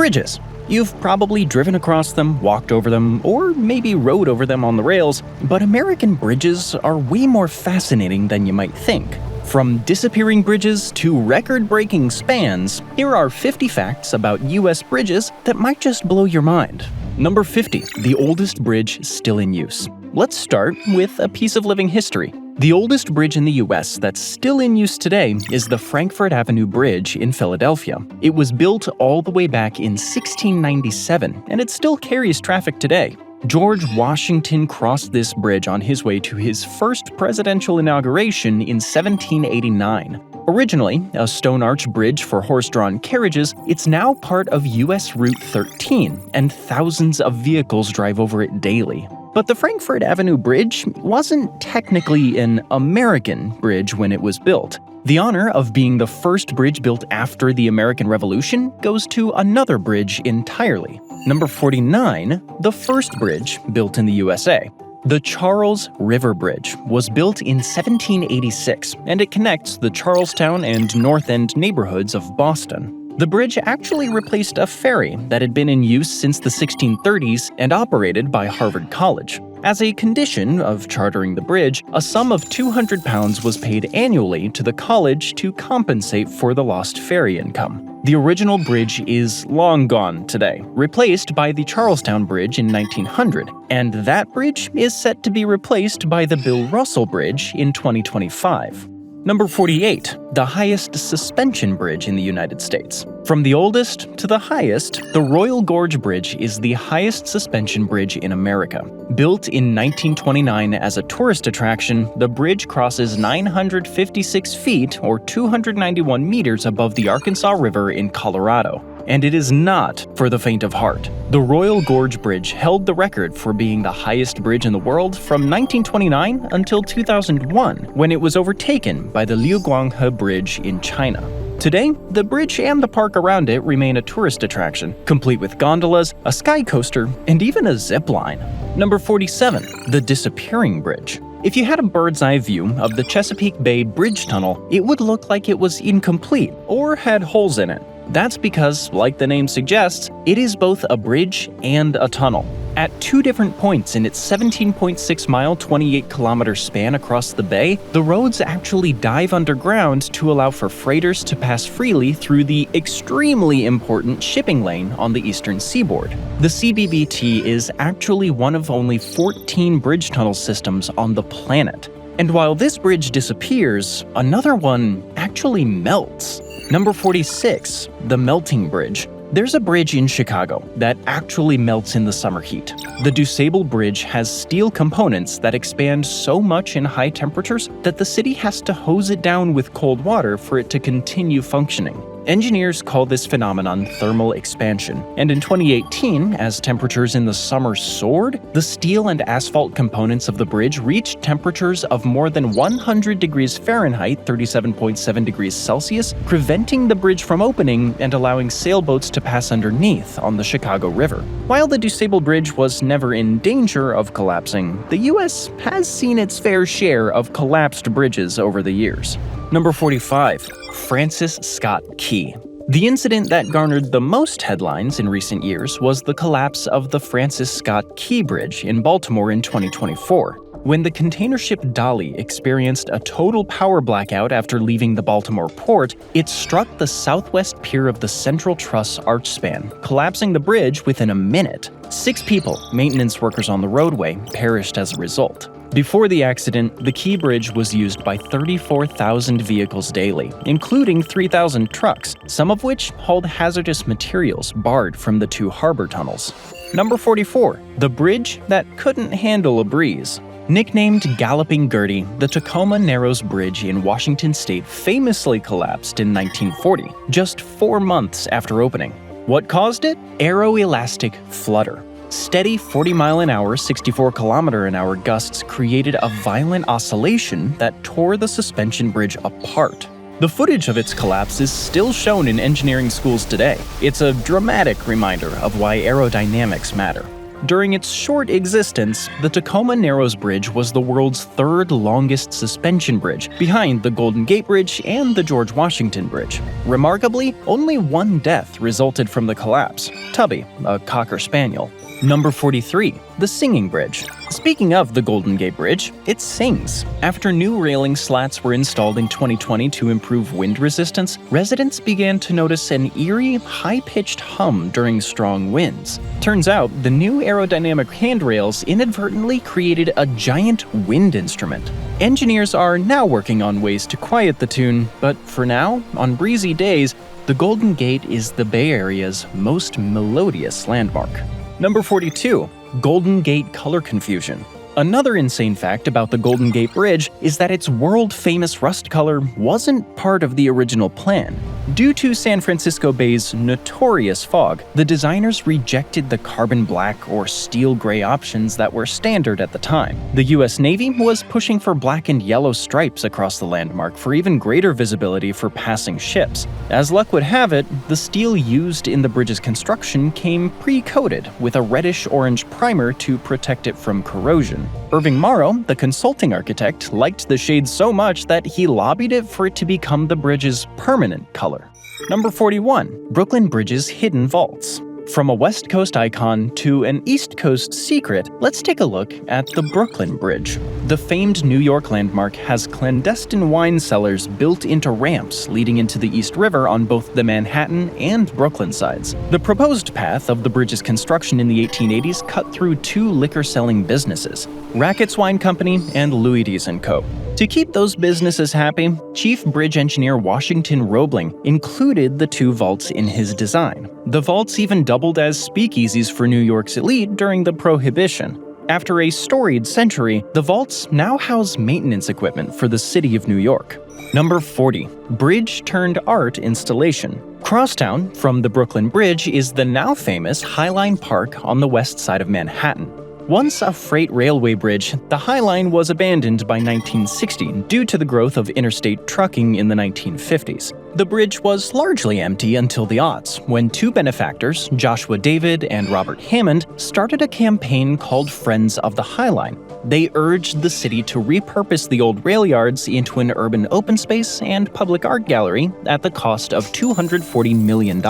Bridges. You've probably driven across them, walked over them, or maybe rode over them on the rails, but American bridges are way more fascinating than you might think. From disappearing bridges to record-breaking spans, here are 50 facts about US bridges that might just blow your mind. Number 50. The oldest bridge still in use. Let's start with a piece of living history. The oldest bridge in the US that's still in use today is the Frankfort Avenue Bridge in Philadelphia. It was built all the way back in 1697, and it still carries traffic today. George Washington crossed this bridge on his way to his first presidential inauguration in 1789. Originally a stone arch bridge for horse-drawn carriages, it's now part of US Route 13, and thousands of vehicles drive over it daily. But the Frankfort Avenue Bridge wasn't technically an American bridge when it was built. The honor of being the first bridge built after the American Revolution goes to another bridge entirely. Number 49, the first bridge built in the USA. The Charles River Bridge was built in 1786, and it connects the Charlestown and North End neighborhoods of Boston. The bridge actually replaced a ferry that had been in use since the 1630s and operated by Harvard College. As a condition of chartering the bridge, a sum of £200 was paid annually to the college to compensate for the lost ferry income. The original bridge is long gone today, replaced by the Charlestown Bridge in 1900, and that bridge is set to be replaced by the Bill Russell Bridge in 2025. Number 48, the highest suspension bridge in the United States. From the oldest to the highest, the Royal Gorge Bridge is the highest suspension bridge in America. Built in 1929 as a tourist attraction, the bridge crosses 956 feet or 291 meters above the Arkansas River in Colorado. And it is not for the faint of heart. The Royal Gorge Bridge held the record for being the highest bridge in the world from 1929 until 2001, when it was overtaken by the Liuguanghe Bridge in China. Today, the bridge and the park around it remain a tourist attraction, complete with gondolas, a sky coaster, and even a zip line. Number 47, the Disappearing Bridge. If you had a bird's eye view of the Chesapeake Bay Bridge Tunnel, it would look like it was incomplete or had holes in it. That's because, like the name suggests, it is both a bridge and a tunnel. At two different points in its 17.6-mile, 28-kilometer span across the bay, the roads actually dive underground to allow for freighters to pass freely through the extremely important shipping lane on the eastern seaboard. The CBBT is actually one of only 14 bridge tunnel systems on the planet. And while this bridge disappears, another one actually melts. Number 46, the Melting Bridge. There's a bridge in Chicago that actually melts in the summer heat. The DuSable Bridge has steel components that expand so much in high temperatures that the city has to hose it down with cold water for it to continue functioning. Engineers call this phenomenon thermal expansion, and in 2018, as temperatures in the summer soared, the steel and asphalt components of the bridge reached temperatures of more than 100 degrees Fahrenheit, 37.7 degrees Celsius, preventing the bridge from opening and allowing sailboats to pass underneath on the Chicago River. While the DuSable Bridge was never in danger of collapsing, the US has seen its fair share of collapsed bridges over the years. Number 45. Francis Scott Key. The incident that garnered the most headlines in recent years was the collapse of the Francis Scott Key Bridge in Baltimore in 2024. When the container ship Dolly experienced a total power blackout after leaving the Baltimore port, it struck the southwest pier of the Central Truss arch span, collapsing the bridge within a minute. 6 people, maintenance workers on the roadway, perished as a result. Before the accident, the Key Bridge was used by 34,000 vehicles daily, including 3,000 trucks, some of which hauled hazardous materials barred from the 2 harbor tunnels. Number 44. The bridge that couldn't handle a breeze. Nicknamed Galloping Gertie, the Tacoma Narrows Bridge in Washington state famously collapsed in 1940, just 4 months after opening. What caused it? Aeroelastic flutter. Steady 40-mile-an-hour, 64-kilometer-an-hour gusts created a violent oscillation that tore the suspension bridge apart. The footage of its collapse is still shown in engineering schools today. It's a dramatic reminder of why aerodynamics matter. During its short existence, the Tacoma Narrows Bridge was the world's third longest suspension bridge, behind the Golden Gate Bridge and the George Washington Bridge. Remarkably, only one death resulted from the collapse: Tubby, a Cocker Spaniel. Number 43. The Singing Bridge. Speaking of the Golden Gate Bridge, it sings. After new railing slats were installed in 2020 to improve wind resistance, residents began to notice an eerie, high-pitched hum during strong winds. Turns out, the new aerodynamic handrails inadvertently created a giant wind instrument. Engineers are now working on ways to quiet the tune, but for now, on breezy days, the Golden Gate is the Bay Area's most melodious landmark. Number 42. Golden Gate color confusion. Another insane fact about the Golden Gate Bridge is that its world-famous rust color wasn't part of the original plan. Due to San Francisco Bay's notorious fog, the designers rejected the carbon black or steel gray options that were standard at the time. The US Navy was pushing for black and yellow stripes across the landmark for even greater visibility for passing ships. As luck would have it, the steel used in the bridge's construction came pre-coated with a reddish-orange primer to protect it from corrosion. Irving Morrow, the consulting architect, liked the shade so much that he lobbied it for it to become the bridge's permanent color. Number 41. Brooklyn Bridge's hidden vaults. From a West Coast icon to an East Coast secret, let's take a look at the Brooklyn Bridge. The famed New York landmark has clandestine wine cellars built into ramps leading into the East River on both the Manhattan and Brooklyn sides. The proposed path of the bridge's construction in the 1880s cut through two liquor-selling businesses, Rackett's Wine Company and Louis D's & Co. To keep those businesses happy, Chief Bridge Engineer Washington Roebling included the two vaults in his design. The vaults even doubled as speakeasies for New York's elite during the Prohibition. After a storied century, the vaults now house maintenance equipment for the city of New York. Number 40. Bridge-turned-art installation. Crosstown, from the Brooklyn Bridge, is the now famous Highline Park on the west side of Manhattan. Once a freight railway bridge, the High Line was abandoned by 1960 due to the growth of interstate trucking in the 1950s. The bridge was largely empty until the aughts, when two benefactors, Joshua David and Robert Hammond, started a campaign called Friends of the High Line. They urged the city to repurpose the old rail yards into an urban open space and public art gallery at the cost of $240 million.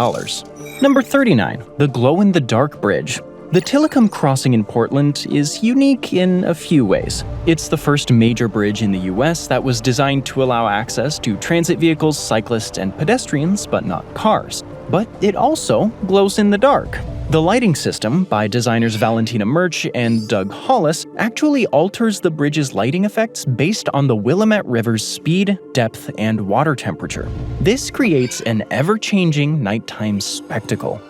Number 39. The Glowinthedark Bridge. The Tilikum Crossing in Portland is unique in a few ways. It's the first major bridge in the US that was designed to allow access to transit vehicles, cyclists, and pedestrians, but not cars. But it also glows in the dark. The lighting system, by designers Valentina Murch and Doug Hollis, actually alters the bridge's lighting effects based on the Willamette River's speed, depth, and water temperature. This creates an ever-changing nighttime spectacle.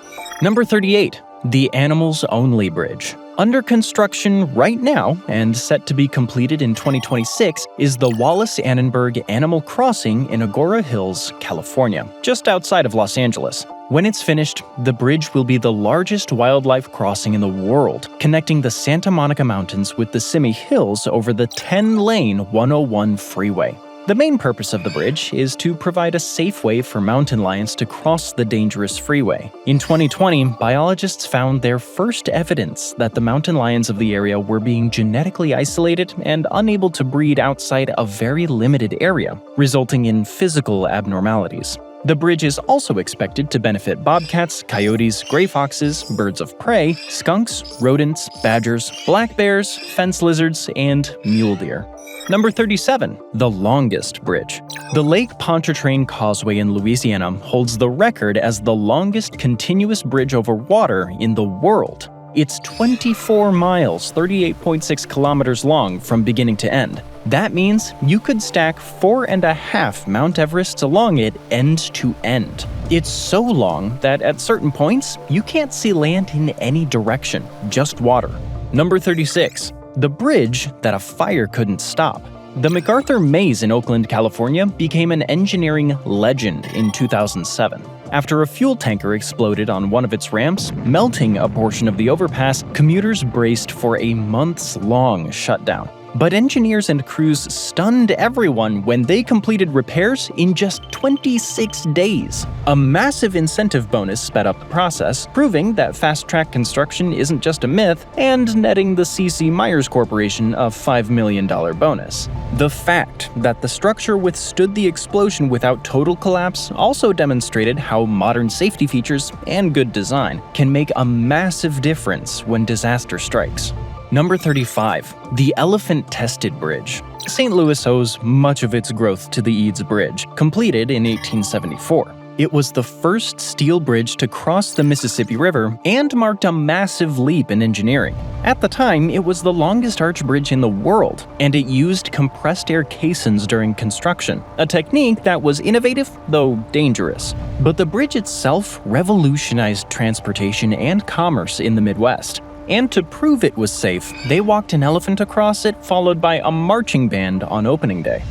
Number 38. The Animals Only Bridge. Under construction right now, and set to be completed in 2026, is the Wallace-Annenberg Animal Crossing in Agora Hills, California, just outside of Los Angeles. When it's finished, the bridge will be the largest wildlife crossing in the world, connecting the Santa Monica Mountains with the Simi Hills over the 10-lane 101 freeway. The main purpose of the bridge is to provide a safe way for mountain lions to cross the dangerous freeway. In 2020, biologists found their first evidence that the mountain lions of the area were being genetically isolated and unable to breed outside a very limited area, resulting in physical abnormalities. The bridge is also expected to benefit bobcats, coyotes, gray foxes, birds of prey, skunks, rodents, badgers, black bears, fence lizards, and mule deer. Number 37. The longest bridge. The Lake Pontchartrain Causeway in Louisiana holds the record as the longest continuous bridge over water in the world. It's 24 miles, 38.6 kilometers long from beginning to end. That means you could stack 4.5 Mount Everests along it end to end. It's so long that at certain points, you can't see land in any direction, just water. Number 36. The bridge that a fire couldn't stop. The MacArthur Maze in Oakland, California became an engineering legend in 2007. After a fuel tanker exploded on one of its ramps, melting a portion of the overpass, commuters braced for a months-long shutdown. But engineers and crews stunned everyone when they completed repairs in just 26 days. A massive incentive bonus sped up the process, proving that fast-track construction isn't just a myth, and netting the C.C. Myers Corporation a $5 million bonus. The fact that the structure withstood the explosion without total collapse also demonstrated how modern safety features and good design can make a massive difference when disaster strikes. Number 35. The Elephant-Tested Bridge. St. Louis owes much of its growth to the Eads Bridge, completed in 1874. It was the first steel bridge to cross the Mississippi River and marked a massive leap in engineering. At the time, it was the longest arch bridge in the world, and it used compressed air caissons during construction, a technique that was innovative, though dangerous. But the bridge itself revolutionized transportation and commerce in the Midwest. And to prove it was safe, they walked an elephant across it, followed by a marching band on opening day.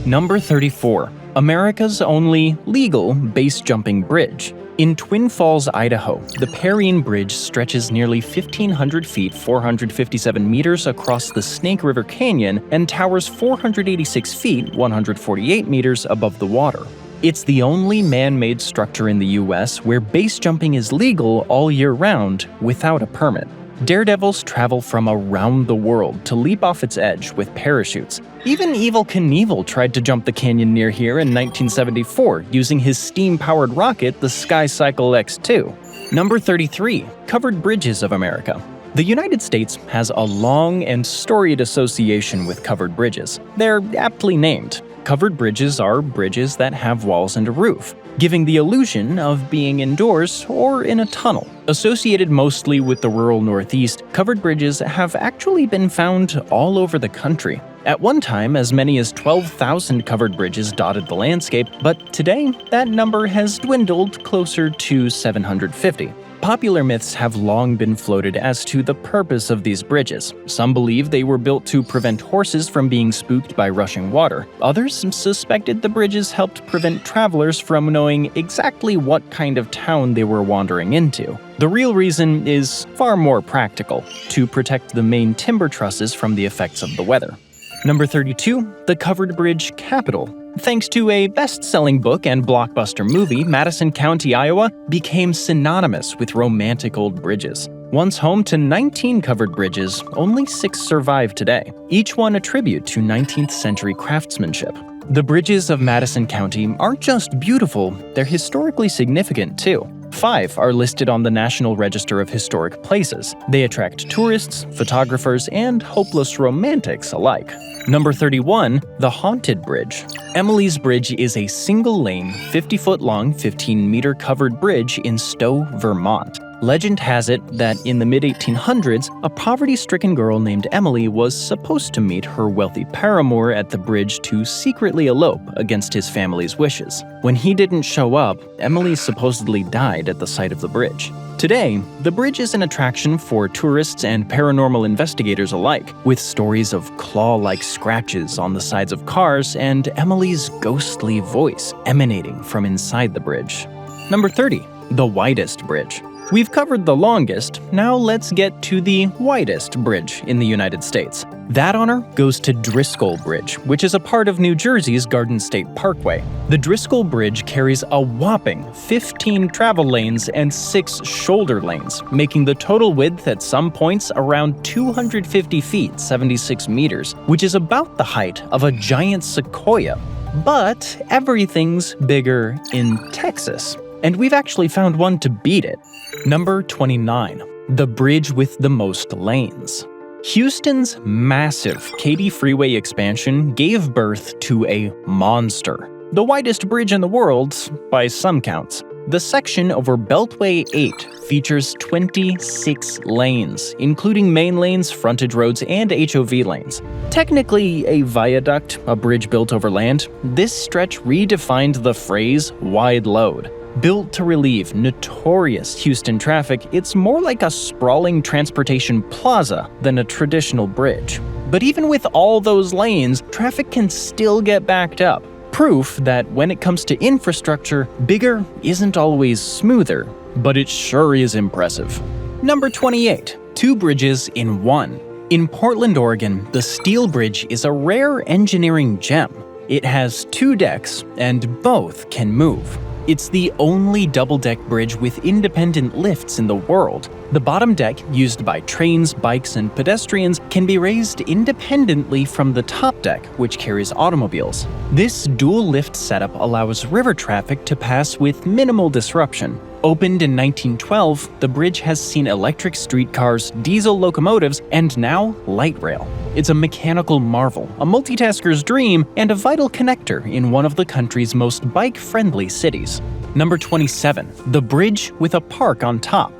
Number 34. America's only legal base-jumping bridge. In Twin Falls, Idaho, the Perrine Bridge stretches nearly 1,500 feet 457 meters across the Snake River Canyon and towers 486 feet 148 meters above the water. It's the only man-made structure in the U.S. where base jumping is legal all year round without a permit. Daredevils travel from around the world to leap off its edge with parachutes. Even Evel Knievel tried to jump the canyon near here in 1974 using his steam-powered rocket, the SkyCycle X2. Number 33. Covered Bridges of America. The United States has a long and storied association with covered bridges. They're aptly named. Covered bridges are bridges that have walls and a roof, giving the illusion of being indoors or in a tunnel. Associated mostly with the rural Northeast, covered bridges have actually been found all over the country. At one time, as many as 12,000 covered bridges dotted the landscape, but today, that number has dwindled closer to 750. Popular myths have long been floated as to the purpose of these bridges. Some believe they were built to prevent horses from being spooked by rushing water. Others suspected the bridges helped prevent travelers from knowing exactly what kind of town they were wandering into. The real reason is far more practical, to protect the main timber trusses from the effects of the weather. Number 32. The Covered Bridge Capital. Thanks to a best-selling book and blockbuster movie, Madison County, Iowa became synonymous with romantic old bridges. Once home to 19 covered bridges, only 6 survive today, each one a tribute to 19th century craftsmanship. The bridges of Madison County aren't just beautiful, they're historically significant too. 5 are listed on the National Register of Historic Places. They attract tourists, photographers, and hopeless romantics alike. Number 31. The Haunted Bridge. Emily's Bridge is a single-lane, 50-foot-long, 15-meter covered bridge in Stowe, Vermont. Legend has it that in the mid-1800s, a poverty-stricken girl named Emily was supposed to meet her wealthy paramour at the bridge to secretly elope against his family's wishes. When he didn't show up, Emily supposedly died at the site of the bridge. Today, the bridge is an attraction for tourists and paranormal investigators alike, with stories of claw-like scratches on the sides of cars and Emily's ghostly voice emanating from inside the bridge. Number 30. The Widest Bridge. We've covered the longest, now let's get to the widest bridge in the United States. That honor goes to Driscoll Bridge, which is a part of New Jersey's Garden State Parkway. The Driscoll Bridge carries a whopping 15 travel lanes and 6 shoulder lanes, making the total width at some points around 250 feet 76 meters, which is about the height of a giant sequoia. But everything's bigger in Texas, and we've actually found one to beat it. Number 29. The bridge with the most lanes. Houston's massive Katy Freeway expansion gave birth to a monster. The widest bridge in the world, by some counts. The section over Beltway 8 features 26 lanes, including main lanes, frontage roads, and HOV lanes. Technically a viaduct, a bridge built over land, this stretch redefined the phrase wide load. Built to relieve notorious Houston traffic, it's more like a sprawling transportation plaza than a traditional bridge. But even with all those lanes, traffic can still get backed up. Proof that when it comes to infrastructure, bigger isn't always smoother, but it sure is impressive. Number 28. 2 bridges in one. In Portland, Oregon, the Steel Bridge is a rare engineering gem. It has 2 decks, and both can move. It's the only double-deck bridge with independent lifts in the world. The bottom deck, used by trains, bikes, and pedestrians, can be raised independently from the top deck, which carries automobiles. This dual-lift setup allows river traffic to pass with minimal disruption. Opened in 1912, the bridge has seen electric streetcars, diesel locomotives, and now light rail. It's a mechanical marvel, a multitasker's dream, and a vital connector in one of the country's most bike-friendly cities. Number 27. The bridge with a park on top.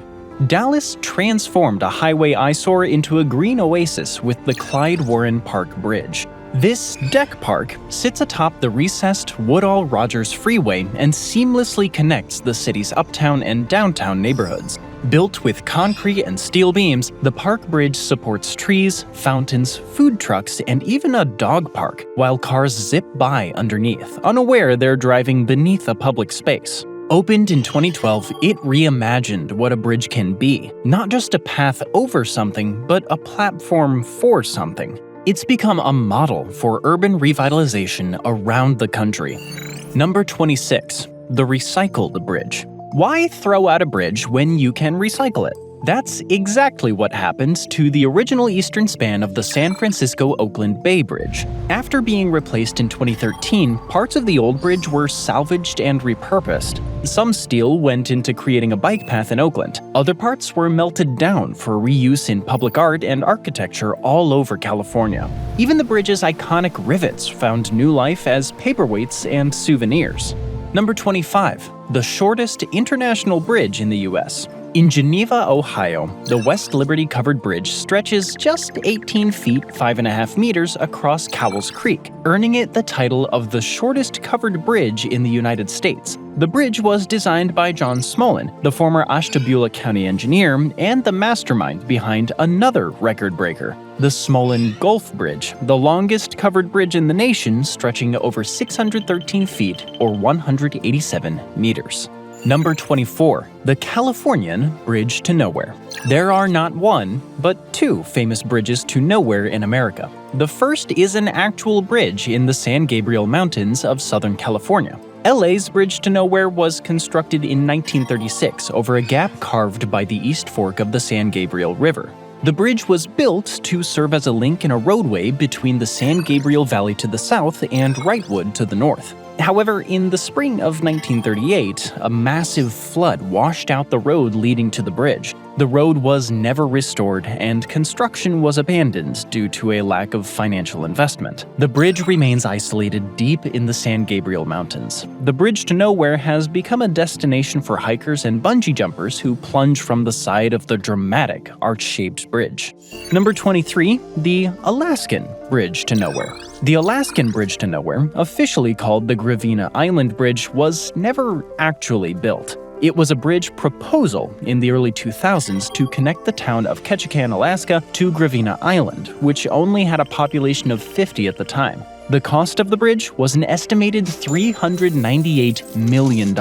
Dallas transformed a highway eyesore into a green oasis with the Clyde Warren Park Bridge. This deck park sits atop the recessed Woodall-Rogers Freeway and seamlessly connects the city's uptown and downtown neighborhoods. Built with concrete and steel beams, the park bridge supports trees, fountains, food trucks, and even a dog park, while cars zip by underneath, unaware they're driving beneath a public space. Opened in 2012, it reimagined what a bridge can be, not just a path over something, but a platform for something. It's become a model for urban revitalization around the country. Number 26. The Recycled Bridge. Why throw out a bridge when you can recycle it? That's exactly what happened to the original eastern span of the San Francisco-Oakland Bay Bridge. After being replaced in 2013, parts of the old bridge were salvaged and repurposed. Some steel went into creating a bike path in Oakland. Other parts were melted down for reuse in public art and architecture all over California. Even the bridge's iconic rivets found new life as paperweights and souvenirs. Number 25. The shortest international bridge in the U.S. In Geneva, Ohio, the West Liberty Covered Bridge stretches just 18 feet 5.5 meters across Cowles Creek, earning it the title of the shortest covered bridge in the United States. The bridge was designed by John Smolin, the former Ashtabula County engineer and the mastermind behind another record breaker, the Smolin Gulf Bridge, the longest covered bridge in the nation, stretching over 613 feet or 187 meters. Number 24. The Californian Bridge to Nowhere. There are not one, but 2 famous bridges to nowhere in America. The first is an actual bridge in the San Gabriel Mountains of Southern California. LA's Bridge to Nowhere was constructed in 1936 over a gap carved by the East Fork of the San Gabriel River. The bridge was built to serve as a link in a roadway between the San Gabriel Valley to the south and Wrightwood to the north. However, in the spring of 1938, a massive flood washed out the road leading to the bridge. The road was never restored, and construction was abandoned due to a lack of financial investment. The bridge remains isolated deep in the San Gabriel Mountains. The Bridge to Nowhere has become a destination for hikers and bungee jumpers who plunge from the side of the dramatic arch-shaped bridge. Number 23. The Alaskan Bridge to Nowhere. The Alaskan Bridge to Nowhere, officially called the Gravina Island Bridge, was never actually built. It was a bridge proposal in the early 2000s to connect the town of Ketchikan, Alaska to Gravina Island, which only had a population of 50 at the time. The cost of the bridge was an estimated $398 million.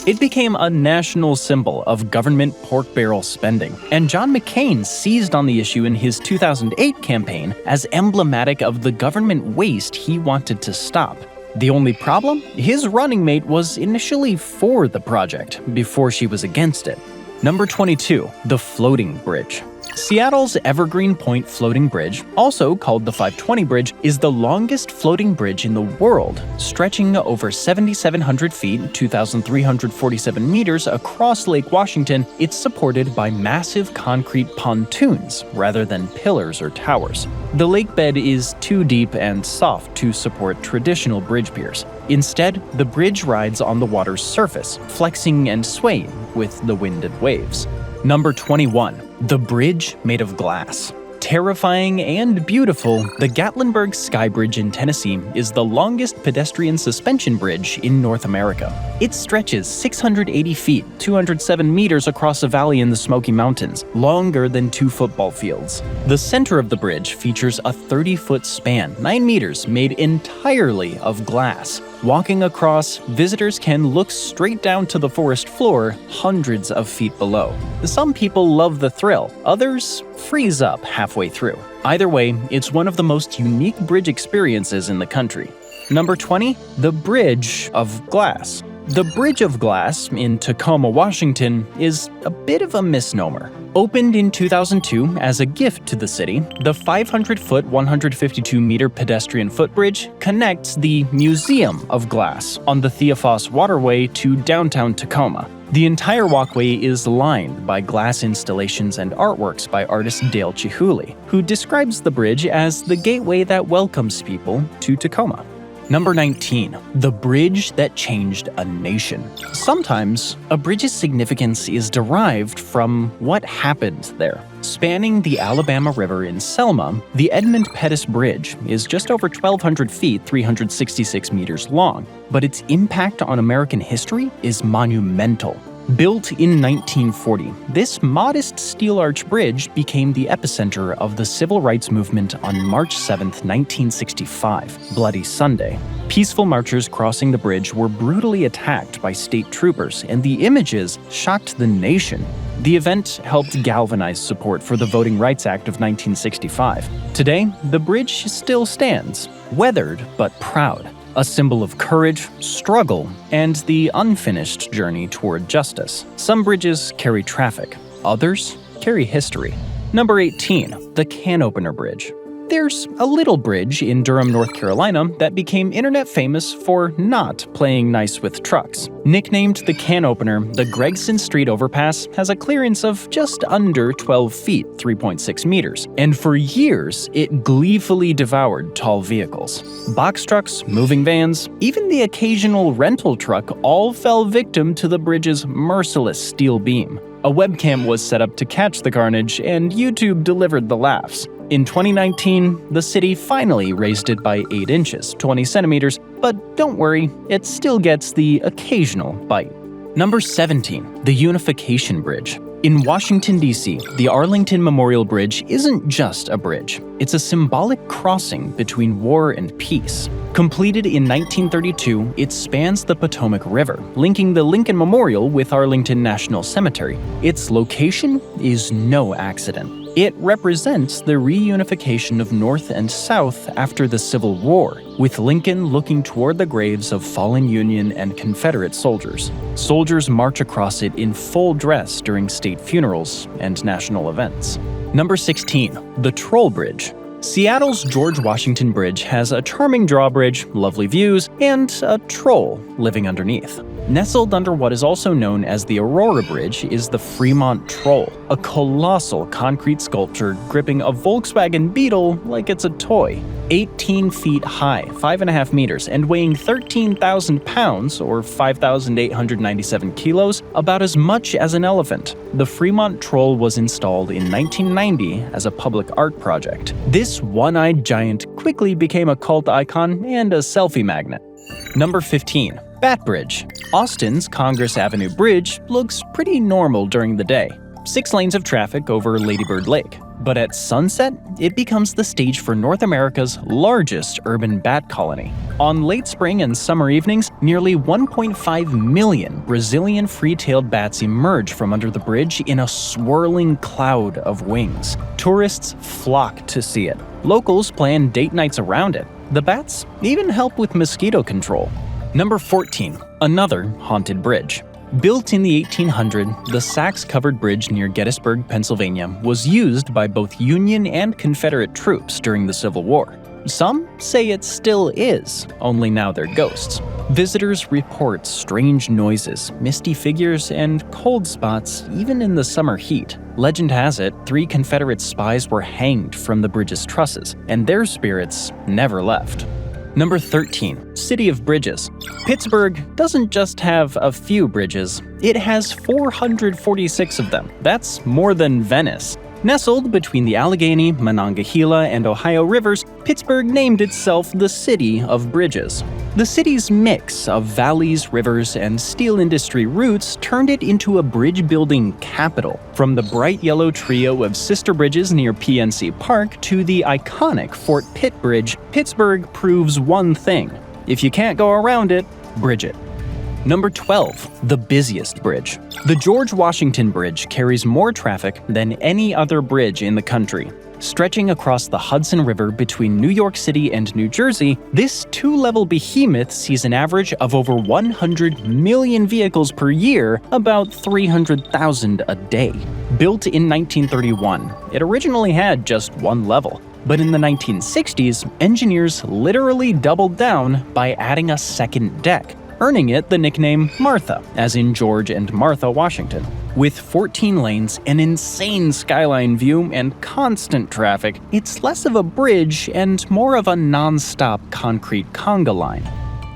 It became a national symbol of government pork barrel spending, and John McCain seized on the issue in his 2008 campaign as emblematic of the government waste he wanted to stop. The only problem? His running mate was initially for the project, before she was against it. Number 22. The Floating Bridge. Seattle's Evergreen Point Floating Bridge, also called the 520 Bridge, is the longest floating bridge in the world, stretching over 7,700 feet, 2,347 meters across Lake Washington. It's supported by massive concrete pontoons rather than pillars or towers. The lake bed is too deep and soft to support traditional bridge piers. Instead, the bridge rides on the water's surface, flexing and swaying with the wind and waves. Number 21. The Bridge Made of Glass. Terrifying and beautiful, the Gatlinburg Sky Bridge in Tennessee is the longest pedestrian suspension bridge in North America. It stretches 680 feet, 207 meters across a valley in the Smoky Mountains, longer than 2 football fields. The center of the bridge features a 30-foot span, 9 meters, made entirely of glass. Walking across, visitors can look straight down to the forest floor hundreds of feet below. Some people love the thrill, others freeze up halfway through. Either way, it's one of the most unique bridge experiences in the country. Number 20, the Bridge of Glass. The Bridge of Glass in Tacoma, Washington is a bit of a misnomer. Opened in 2002 as a gift to the city, the 500-foot, 152-meter pedestrian footbridge connects the Museum of Glass on the Theophos Waterway to downtown Tacoma. The entire walkway is lined by glass installations and artworks by artist Dale Chihuly, who describes the bridge as the gateway that welcomes people to Tacoma. Number 19, the bridge that changed a nation. Sometimes, a bridge's significance is derived from what happened there. Spanning the Alabama River in Selma, the Edmund Pettus Bridge is just over 1,200 feet, 366 meters long, but its impact on American history is monumental. Built in 1940, this modest steel arch bridge became the epicenter of the civil rights movement on March 7, 1965, Bloody Sunday. Peaceful marchers crossing the bridge were brutally attacked by state troopers, and the images shocked the nation. The event helped galvanize support for the Voting Rights Act of 1965. Today, the bridge still stands, weathered but proud. A symbol of courage, struggle, and the unfinished journey toward justice. Some bridges carry traffic, others carry history. Number 18, the Can Opener Bridge. There's a little bridge in Durham, North Carolina that became internet famous for not playing nice with trucks. Nicknamed the Can Opener, the Gregson Street overpass has a clearance of just under 12 feet, 3.6 meters, and for years it gleefully devoured tall vehicles. Box trucks, moving vans, even the occasional rental truck all fell victim to the bridge's merciless steel beam. A webcam was set up to catch the carnage, and YouTube delivered the laughs. In 2019, the city finally raised it by 8 inches, 20 centimeters, but don't worry, it still gets the occasional bite. Number 17, the Unification Bridge. In Washington, D.C., the Arlington Memorial Bridge isn't just a bridge. It's a symbolic crossing between war and peace. Completed in 1932, it spans the Potomac River, linking the Lincoln Memorial with Arlington National Cemetery. Its location is no accident. It represents the reunification of North and South after the Civil War, with Lincoln looking toward the graves of fallen Union and Confederate soldiers. Soldiers march across it in full dress during state funerals and national events. Number 16, the Troll Bridge. Seattle's George Washington Bridge has a charming drawbridge, lovely views, and a troll living underneath. Nestled under what is also known as the Aurora Bridge is the Fremont Troll, a colossal concrete sculpture gripping a Volkswagen Beetle like it's a toy. 18 feet high, 5.5 meters, and weighing 13,000 pounds, or 5,897 kilos, about as much as an elephant. The Fremont Troll was installed in 1990 as a public art project. This one-eyed giant quickly became a cult icon and a selfie magnet. Number 15. Bat Bridge. Austin's Congress Avenue Bridge looks pretty normal during the day. 6 lanes of traffic over Lady Bird Lake. But at sunset, it becomes the stage for North America's largest urban bat colony. On late spring and summer evenings, nearly 1.5 million Brazilian free-tailed bats emerge from under the bridge in a swirling cloud of wings. Tourists flock to see it. Locals plan date nights around it. The bats even help with mosquito control. Number 14. Another haunted bridge. Built in the 1800s, the Sachs-covered bridge near Gettysburg, Pennsylvania, was used by both Union and Confederate troops during the Civil War. Some say it still is, only now they're ghosts. Visitors report strange noises, misty figures, and cold spots even in the summer heat. Legend has it, 3 Confederate spies were hanged from the bridge's trusses, and their spirits never left. Number 13. City of Bridges. Pittsburgh doesn't just have a few bridges, it has 446 of them. That's more than Venice. Nestled between the Allegheny, Monongahela, and Ohio rivers, Pittsburgh named itself the City of Bridges. The city's mix of valleys, rivers, and steel industry roots turned it into a bridge-building capital. From the bright yellow trio of sister bridges near PNC Park to the iconic Fort Pitt Bridge, Pittsburgh proves one thing: If you can't go around it, bridge it. Number 12, the busiest bridge. The George Washington Bridge carries more traffic than any other bridge in the country. Stretching across the Hudson River between New York City and New Jersey, this two-level behemoth sees an average of over 100 million vehicles per year, about 300,000 a day. Built in 1931, it originally had just one level. But in the 1960s, engineers literally doubled down by adding a second deck, earning it the nickname Martha, as in George and Martha Washington. With 14 lanes, an insane skyline view, and constant traffic, it's less of a bridge and more of a non-stop concrete conga line.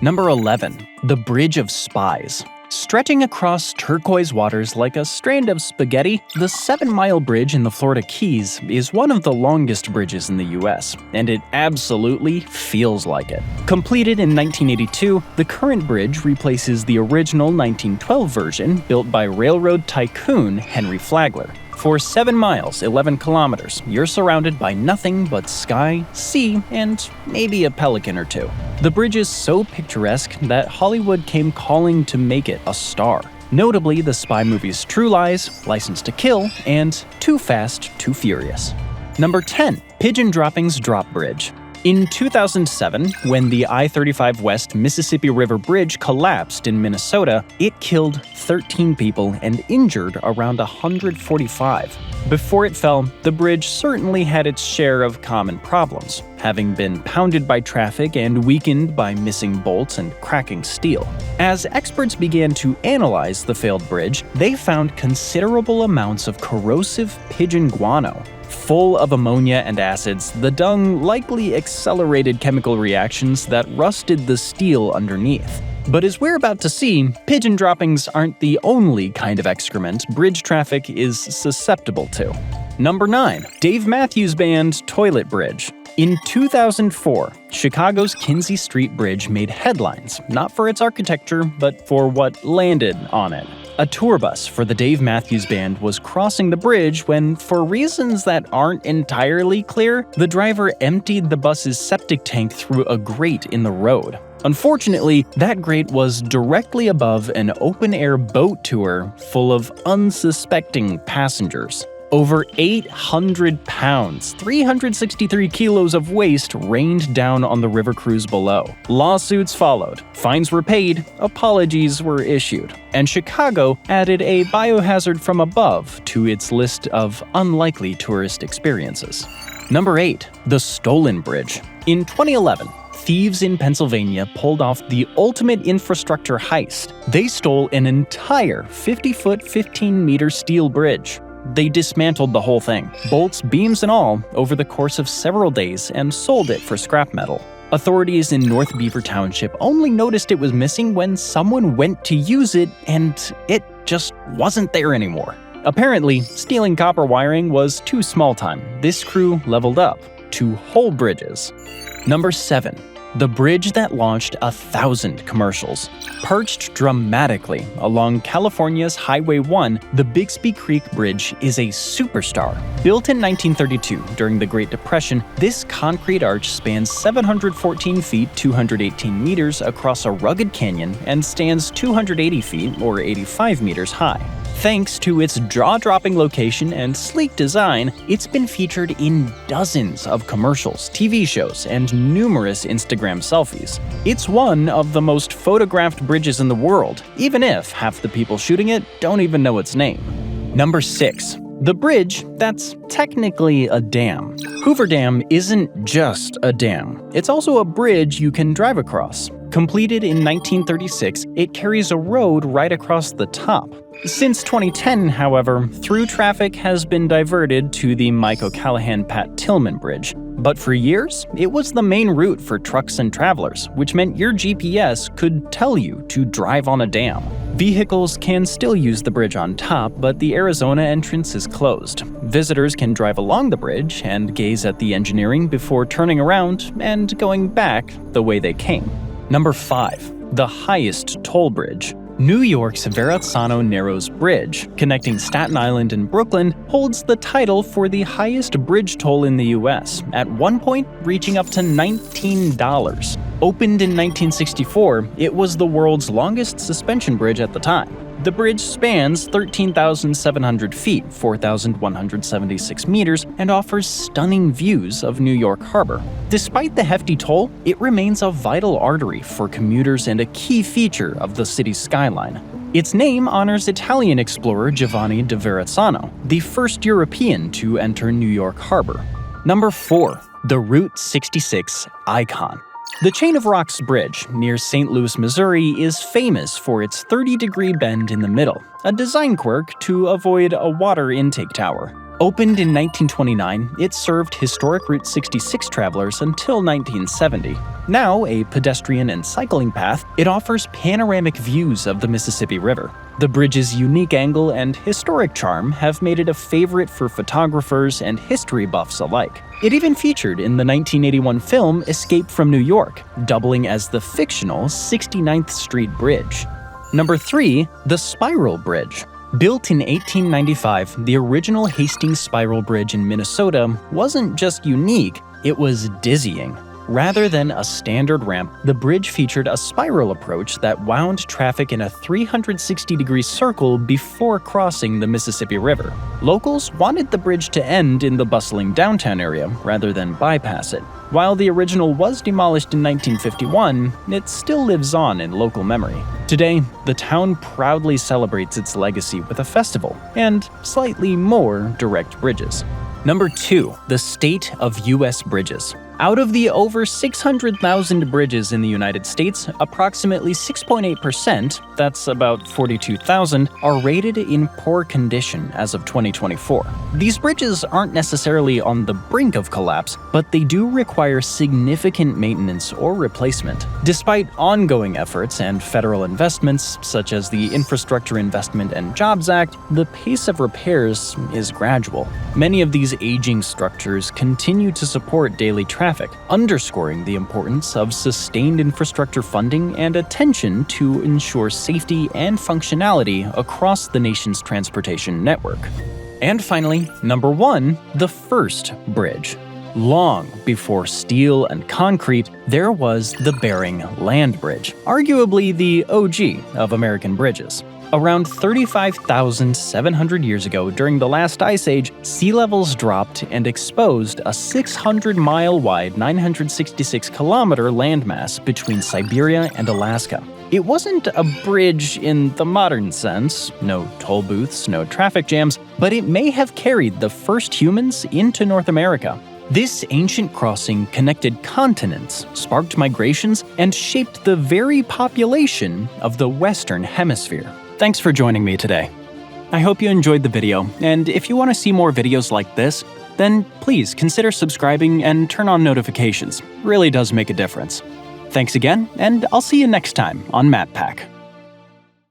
Number 11, the Bridge of Spies. Stretching across turquoise waters like a strand of spaghetti, the 7-mile bridge in the Florida Keys is one of the longest bridges in the US, and it absolutely feels like it. Completed in 1982, the current bridge replaces the original 1912 version built by railroad tycoon Henry Flagler. For 7 miles, 11 kilometers, you're surrounded by nothing but sky, sea, and maybe a pelican or two. The bridge is so picturesque that Hollywood came calling to make it a star. Notably, the spy movies True Lies, License to Kill, and Too Fast, Too Furious. Number 10, Pigeon Droppings Drop Bridge. In 2007, when the I-35 West Mississippi River Bridge collapsed in Minnesota, it killed 13 people and injured around 145. Before it fell, the bridge certainly had its share of common problems, having been pounded by traffic and weakened by missing bolts and cracking steel. As experts began to analyze the failed bridge, they found considerable amounts of corrosive pigeon guano. Full of ammonia and acids, the dung likely accelerated chemical reactions that rusted the steel underneath. But as we're about to see, pigeon droppings aren't the only kind of excrement bridge traffic is susceptible to. Number 9. Dave Matthews Band Toilet Bridge. In 2004, Chicago's Kinzie Street Bridge made headlines, not for its architecture, but for what landed on it. A tour bus for the Dave Matthews Band was crossing the bridge when, for reasons that aren't entirely clear, the driver emptied the bus's septic tank through a grate in the road. Unfortunately, that grate was directly above an open-air boat tour full of unsuspecting passengers. Over 800 pounds, 363 kilos of waste rained down on the river cruise below. Lawsuits followed, fines were paid, apologies were issued, and Chicago added a biohazard from above to its list of unlikely tourist experiences. Number 8. The Stolen Bridge. In 2011, thieves in Pennsylvania pulled off the ultimate infrastructure heist. They stole an entire 50-foot, 15-meter steel bridge. They dismantled the whole thing, bolts, beams, and all, over the course of several days and sold it for scrap metal. Authorities in North Beaver Township only noticed it was missing when someone went to use it and it just wasn't there anymore. Apparently, stealing copper wiring was too small time. This crew leveled up to whole bridges. Number 7. The bridge that launched 1,000 commercials. Perched dramatically along California's Highway 1, the Bixby Creek Bridge is a superstar. Built in 1932 during the Great Depression, this concrete arch spans 714 feet 218 meters across a rugged canyon and stands 280 feet or 85 meters high. Thanks to its jaw-dropping location and sleek design, it's been featured in dozens of commercials, TV shows, and numerous Instagram selfies. It's one of the most photographed bridges in the world, even if half the people shooting it don't even know its name. Number 6. The bridge that's technically a dam. Hoover Dam isn't just a dam. It's also a bridge you can drive across. Completed in 1936, it carries a road right across the top. Since 2010, however, through traffic has been diverted to the Mike O'Callahan-Pat Tillman Bridge. But for years, it was the main route for trucks and travelers, which meant your GPS could tell you to drive on a dam. Vehicles can still use the bridge on top, but the Arizona entrance is closed. Visitors can drive along the bridge and gaze at the engineering before turning around and going back the way they came. Number 5. The highest toll bridge. New York's Verrazzano Narrows Bridge, connecting Staten Island and Brooklyn, holds the title for the highest bridge toll in the US, at one point reaching up to $19. Opened in 1964, it was the world's longest suspension bridge at the time. The bridge spans 13,700 feet, 4,176 meters, and offers stunning views of New York Harbor. Despite the hefty toll, it remains a vital artery for commuters and a key feature of the city's skyline. Its name honors Italian explorer Giovanni da Verrazzano, the first European to enter New York Harbor. Number 4. The Route 66 Icon. The Chain of Rocks Bridge near St. Louis, Missouri is famous for its 30-degree bend in the middle, a design quirk to avoid a water intake tower. Opened in 1929, it served historic Route 66 travelers until 1970. Now a pedestrian and cycling path, it offers panoramic views of the Mississippi River. The bridge's unique angle and historic charm have made it a favorite for photographers and history buffs alike. It even featured in the 1981 film Escape from New York, doubling as the fictional 69th Street Bridge. Number 3. The Spiral Bridge. Built in 1895, the original Hastings Spiral Bridge in Minnesota wasn't just unique, it was dizzying. Rather than a standard ramp, the bridge featured a spiral approach that wound traffic in a 360-degree circle before crossing the Mississippi River. Locals wanted the bridge to end in the bustling downtown area rather than bypass it. While the original was demolished in 1951, it still lives on in local memory. Today, the town proudly celebrates its legacy with a festival and slightly more direct bridges. Number 2. The State of U.S. Bridges. Out of the over 600,000 bridges in the United States, approximately 6.8%, that's about 42,000, are rated in poor condition as of 2024. These bridges aren't necessarily on the brink of collapse, but they do require significant maintenance or replacement. Despite ongoing efforts and federal investments, such as the Infrastructure Investment and Jobs Act, the pace of repairs is gradual. Many of these aging structures continue to support daily traffic, underscoring the importance of sustained infrastructure funding and attention to ensure safety and functionality across the nation's transportation network. And finally, number 1, the first bridge. Long before steel and concrete, there was the Bering Land Bridge, arguably the OG of American bridges. Around 35,700 years ago, during the last ice age, sea levels dropped and exposed a 600-mile-wide, 966-kilometer landmass between Siberia and Alaska. It wasn't a bridge in the modern sense, no toll booths, no traffic jams, but it may have carried the first humans into North America. This ancient crossing connected continents, sparked migrations, and shaped the very population of the Western Hemisphere. Thanks for joining me today. I hope you enjoyed the video, and if you want to see more videos like this, then please consider subscribing and turn on notifications. It really does make a difference. Thanks again, and I'll see you next time on MapPack.